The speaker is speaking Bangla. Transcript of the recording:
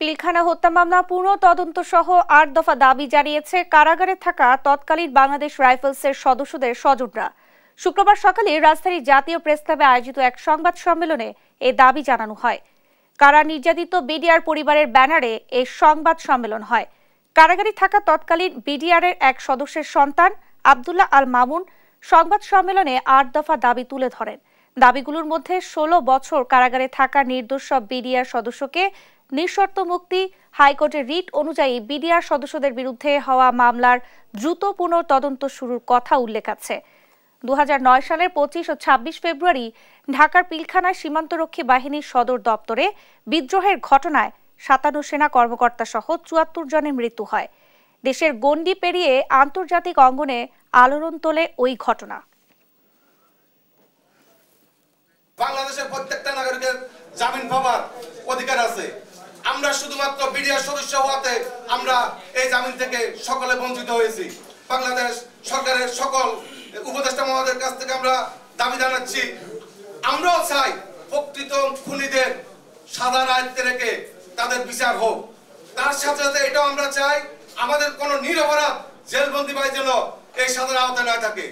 পিলখানা হত্যা মামলা পুনঃ তদন্ত সহ ৮ দফা দাবি জানিয়েছে কারাগারে থাকা তৎকালীন বাংলাদেশ রাইফেলসের সদস্যদের স্বজনরা। শুক্রবার সকালে রাজধানীর জাতীয় প্রেস ক্লাবে আয়োজিত এক সংবাদ সম্মেলনে এ দাবি জানানো হয়। কারা নির্যাতিত বিডিআর পরিবারের ব্যানারে এই সংবাদ সম্মেলন হয়। কারাগারে থাকা তৎকালীন বিডিআরের এক সদস্যের সন্তান আব্দুল্লাহ আল মামুন সংবাদ সম্মেলনে ৮ দফা দাবি তুলে ধরেন। দাবিগুলোর মধ্যে ১৬ বছর কারাগারে থাকা নির্দোষ সব বিডিআর সদস্যকে নিঃশর্ত মুক্তি, হাইকোর্টের রিট অনুযায়ী বিডিআর সদস্যদের বিরুদ্ধে হওয়া মামলার দ্রুত পুনঃ তদন্ত শুরুর কথা উল্লেখ আছে। ২০০৯ সালের ২৫ ও ২৬ ফেব্রুয়ারি ঢাকার পিলখানা সীমান্তরক্ষী বাহিনীর সদর দপ্তরে বিদ্রোহের ঘটনায় ৫৭ সেনা কর্মকর্তা সহ ৭৪ জনের মৃত্যু হয়। দেশের গণ্ডি পেরিয়ে আন্তর্জাতিক অঙ্গনে আলোড়ন তোলে ওই ঘটনা। বাংলাদেশের প্রত্যেকটা নাগরিকের জামিন পাওয়ার অধিকার আছে। আমরা শুধুমাত্র বিডিআর সদস্য হওয়াতে আমরা এই জামিন থেকে সকলে বঞ্চিত হয়েছি। বাংলাদেশ সরকারের সকল উপদেষ্টা মহোদয়ের কাছ থেকে আমরা দাবি জানাচ্ছি, আমরাও চাই প্রকৃত খুনিদের সাদা রায়তে রেখে তাদের বিচার হোক। তার সাথে সাথে এটাও আমরা চাই আমাদের কোনো নিরপরাধ জেলবন্দি ভাই যেন এই সাদার আওতায় না থাকে।